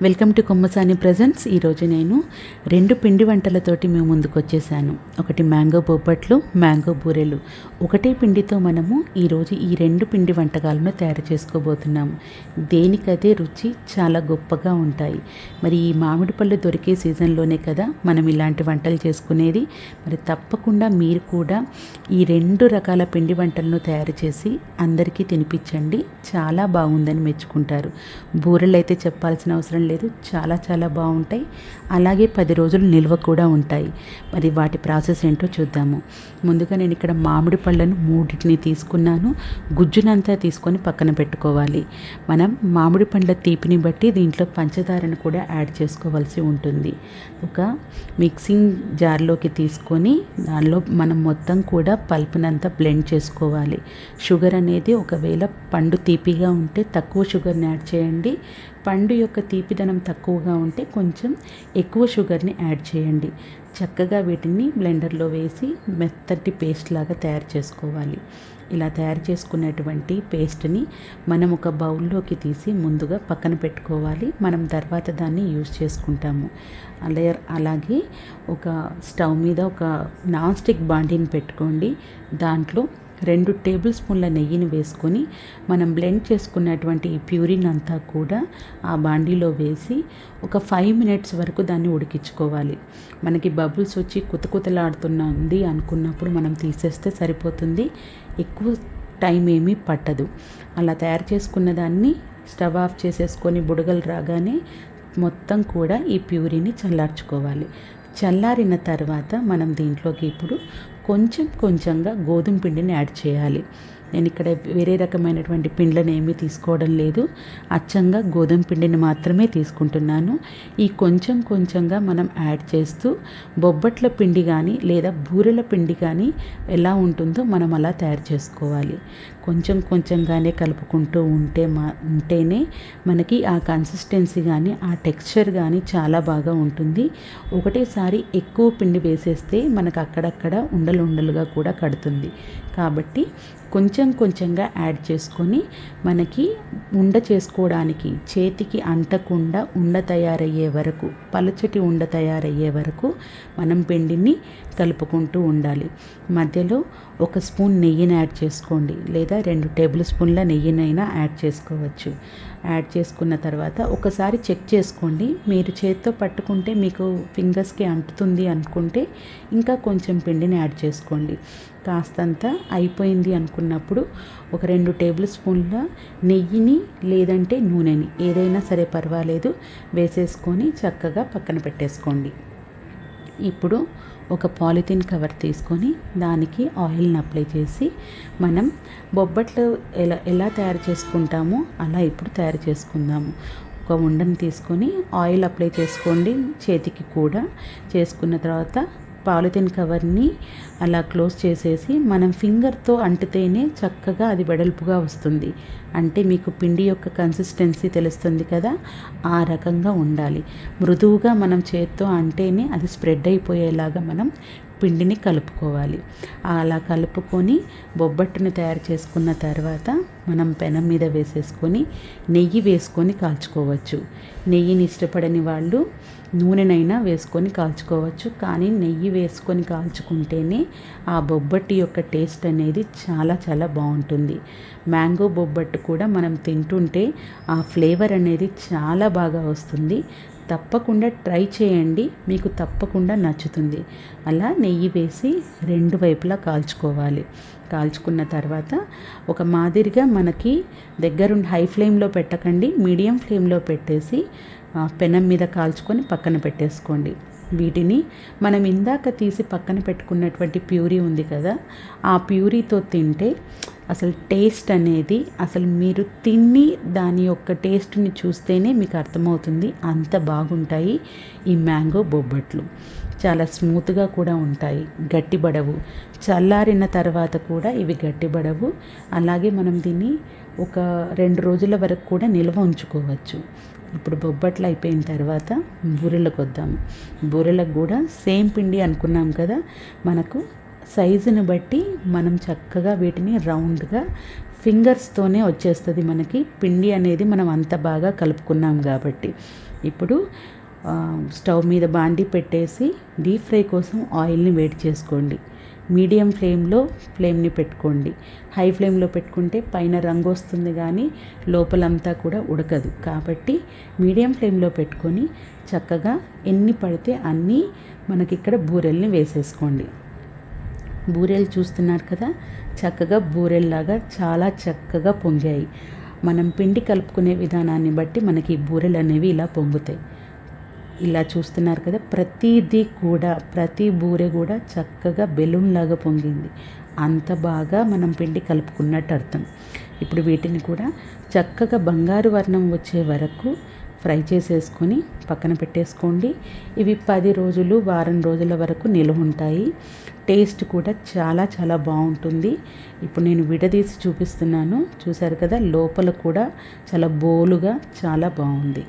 Welcome to Kommasani presents. ఈరోజు నేను 2 పిండి వంటలతోటి మేము ముందుకు వచ్చేసాను. ఒకటి మ్యాంగో బొబ్బట్లు, మ్యాంగో బూరెలు. ఒకటే పిండితో మనము ఈరోజు ఈ 2 పిండి వంటకాలను తయారు చేసుకోబోతున్నాము. దేనికదే రుచి చాలా గొప్పగా ఉంటాయి. మరి ఈ మామిడి పళ్ళు దొరికే సీజన్లోనే కదా మనం ఇలాంటి వంటలు చేసుకునేది. మరి తప్పకుండా మీరు కూడా ఈ 2 రకాల పిండి వంటలను తయారు చేసి అందరికీ తినిపించండి. చాలా బాగుందని మెచ్చుకుంటారు. బూరెలు అయితే చెప్పాల్సిన అవసరం లేదు, చాలా చాలా బాగుంటాయి. అలాగే 10 రోజులు నిల్వ కూడా ఉంటాయి. మరి వాటి ప్రాసెస్ ఏంటో చూద్దాము. ముందుగా నేను ఇక్కడ మామిడి పళ్ళను 3 తీసుకున్నాను. గుజ్జునంతా తీసుకొని పక్కన పెట్టుకోవాలి. మనం మామిడి పండ్ల తీపిని బట్టి దీంట్లో పంచదారను కూడా యాడ్ చేసుకోవాల్సి ఉంటుంది. ఒక మిక్సింగ్ జార్లోకి తీసుకొని దానిలో మనం మొత్తం కూడా పల్పునంతా బ్లెండ్ చేసుకోవాలి. షుగర్ అనేది ఒకవేళ పండు తీపిగా ఉంటే తక్కువ షుగర్ని యాడ్ చేయండి. పండు యొక్క తీపిదనం తక్కువగా ఉంటే కొంచెం ఎక్కువ షుగర్ని యాడ్ చేయండి. చక్కగా వీటిని బ్లెండర్లో వేసి మెత్తటి పేస్ట్ లాగా తయారు చేసుకోవాలి. ఇలా తయారు చేసుకున్నటువంటి పేస్ట్ని మనం ఒక బౌల్లోకి తీసి ముందుగా పక్కన పెట్టుకోవాలి. మనం తర్వాత దాన్ని యూజ్ చేసుకుంటాము. అలాగే ఒక స్టవ్ మీద ఒక నాన్ స్టిక్ బాండీని పెట్టుకోండి. దాంట్లో 2 టేబుల్ స్పూన్ల నెయ్యిని వేసుకొని మనం బ్లెండ్ చేసుకున్నటువంటి ఈ ప్యూరిన్ అంతా కూడా ఆ బాండీలో వేసి ఒక 5 మినిట్స్ వరకు దాన్ని ఉడికించుకోవాలి. మనకి బబుల్స్ వచ్చి కుతకుతలాడుతుంది అనుకున్నప్పుడు మనం తీసేస్తే సరిపోతుంది. ఎక్కువ టైం ఏమీ పట్టదు. అలా తయారు చేసుకున్న దాన్ని స్టవ్ ఆఫ్ చేసేసుకొని బుడగలు రాగానే మొత్తం కూడా ఈ ప్యూరీని చల్లార్చుకోవాలి. చల్లారిన తర్వాత మనం దీంట్లోకి ఇప్పుడు కొంచెంగా గోధుమ పిండిని యాడ్ చేయాలి. నేను ఇక్కడ వేరే రకమైనటువంటి పిండిలను ఏమీ తీసుకోవడం లేదు. అచ్చంగా గోధుమ పిండిని మాత్రమే తీసుకుంటున్నాను. ఈ కొంచెంగా మనం యాడ్ చేస్తూ బొబ్బట్ల పిండి కానీ లేదా బూరెల పిండి కానీ ఎలా ఉంటుందో మనం అలా తయారు చేసుకోవాలి. కొంచెంగానే కలుపుకుంటూ ఉంటేనే మనకి ఆ కన్సిస్టెన్సీ కానీ ఆ టెక్స్చర్ కానీ చాలా బాగా ఉంటుంది. ఒకటేసారి ఎక్కువ పిండి వేసేస్తే మనకు అక్కడక్కడ ఉండలుగా కూడా కడుతుంది. కాబట్టి కొంచెంగా యాడ్ చేసుకొని మనకి ఉండ చేసుకోవడానికి చేతికి అంటకుండా ఉండ తయారయ్యే వరకు, పలుచటి ఉండ తయారయ్యే వరకు మనం పిండిని కలుపుకుంటూ ఉండాలి. మధ్యలో 1 స్పూన్ నెయ్యిని యాడ్ చేసుకోండి, లేదా 2 టేబుల్ స్పూన్ల నెయ్యినైనా యాడ్ చేసుకోవచ్చు. యాడ్ చేసుకున్న తర్వాత ఒకసారి చెక్ చేసుకోండి. మీరు చేత్తో పట్టుకుంటే మీకు ఫింగర్స్కి అంటుతుంది అనుకుంటే ఇంకా కొంచెం పిండిని యాడ్ చేసుకోండి. కాస్తంత అయిపోయింది అనుకున్నప్పుడు ఒక 2 టేబుల్ స్పూన్ల నెయ్యిని లేదంటే నూనెని ఏదైనా సరే పర్వాలేదు వేసేసుకొని చక్కగా పక్కన పెట్టేసుకోండి. ఇప్పుడు ఒక పాలిథిన్ కవర్ తీసుకొని దానికి ఆయిల్ని అప్లై చేసి మనం బొబ్బట్లు ఎలా తయారు చేసుకుంటామో అలా ఇప్పుడు తయారు చేసుకుందాము. ఒక ఉండని తీసుకొని ఆయిల్ అప్లై చేసుకోండి. చేతికి కూడా చేసుకున్న తర్వాత పాలిథిన్ కవర్ని అలా క్లోజ్ చేసేసి మనం ఫింగర్తో అంటితేనే చక్కగా అది వెడల్పుగా వస్తుంది. అంటే మీకు పిండి యొక్క కన్సిస్టెన్సీ తెలుస్తుంది కదా, ఆ రకంగా ఉండాలి. మృదువుగా మనం చేత్తో అంటేనే అది స్ప్రెడ్ అయిపోయేలాగా మనం పిండిని కలుపుకోవాలి. అలా కలుపుకొని బొబ్బట్టుని తయారు చేసుకున్న తర్వాత మనం పెనం మీద వేసేసుకొని నెయ్యి వేసుకొని కాల్చుకోవచ్చు. నెయ్యిని ఇష్టపడని వాళ్ళు నూనెనైనా వేసుకొని కాల్చుకోవచ్చు. కానీ నెయ్యి వేసుకొని కాల్చుకుంటేనే ఆ బొబ్బట్టు యొక్క టేస్ట్ అనేది చాలా చాలా బాగుంటుంది. మ్యాంగో బొబ్బట్టు కూడా మనం తింటుంటే ఆ ఫ్లేవర్ అనేది చాలా బాగా వస్తుంది. తప్పకుండా ట్రై చేయండి, మీకు తప్పకుండా నచ్చుతుంది. అలా నెయ్యి వేసి 2 వైపులా కాల్చుకోవాలి. కాల్చుకున్న తర్వాత ఒక మాదిరిగా మనకి దగ్గరుండి హై ఫ్లేమ్లో పెట్టకండి, మీడియం ఫ్లేమ్లో పెట్టేసి పెనం మీద కాల్చుకొని పక్కన పెట్టేసుకోండి. వీటిని మనం ఇందాక తీసి పక్కన పెట్టుకున్నటువంటి ప్యూరీ ఉంది కదా, ఆ ప్యూరీతో తింటే అసలు టేస్ట్ అనేది అసలు మీరు తిని దాని యొక్క టేస్ట్ని చూస్తేనే మీకు అర్థమవుతుంది. అంత బాగుంటాయి ఈ మ్యాంగో బొబ్బట్లు. చాలా స్మూత్గా కూడా ఉంటాయి, గట్టిపడవు. చల్లారిన తర్వాత కూడా ఇవి గట్టిపడవు. అలాగే మనం దీన్ని ఒక 2 రోజుల వరకు కూడా నిల్వ ఉంచుకోవచ్చు. ఇప్పుడు బొబ్బట్లు అయిపోయిన తర్వాత బూరెలకు వద్దాము. బూరెలకు కూడా సేమ్ పిండి అనుకున్నాం కదా, మనకు సైజుని బట్టి మనం చక్కగా వీటిని రౌండ్గా ఫింగర్స్తోనే వచ్చేస్తుంది మనకి పిండి అనేది. మనం అంత బాగా కలుపుకున్నాం కాబట్టి ఇప్పుడు స్టవ్ మీద బాండి పెట్టేసి డీప్ ఫ్రై కోసం ఆయిల్ని వేడి చేసుకోండి. మీడియం ఫ్లేమ్ని పెట్టుకోండి. హై ఫ్లేమ్లో పెట్టుకుంటే పైన రంగు వస్తుంది కానీ లోపలంతా కూడా ఉడకదు. కాబట్టి మీడియం ఫ్లేమ్లో పెట్టుకొని చక్కగా ఎన్ని పడితే అన్నీ మనకి ఇక్కడ బూరెల్ని వేసేసుకోండి. బూరెలు చూస్తున్నారు కదా, చక్కగా బూరెల్లాగా చాలా చక్కగా పొంగాయి. మనం పిండి కలుపుకునే విధానాన్ని బట్టి మనకి బూరెలు అనేవి ఇలా పొంగుతాయి. ఇలా చూస్తున్నారు కదా, ప్రతి బూరె కూడా చక్కగా బెలూన్ లాగా పొంగింది. అంత బాగా మనం పిండి కలుపుకున్నట్టు అర్థం. ఇప్పుడు వీటిని కూడా చక్కగా బంగారు వర్ణం వచ్చే వరకు ఫ్రై చేసేసుకొని పక్కన పెట్టేసుకోండి. ఇవి 10 రోజులు వారం రోజుల వరకు నిల్వ ఉంటాయి. టేస్ట్ కూడా చాలా చాలా బాగుంటుంది. ఇప్పుడు నేను విడదీసి చూపిస్తున్నాను. చూసారు కదా, లోపల కూడా చాలా బోలుగా చాలా బాగుంది.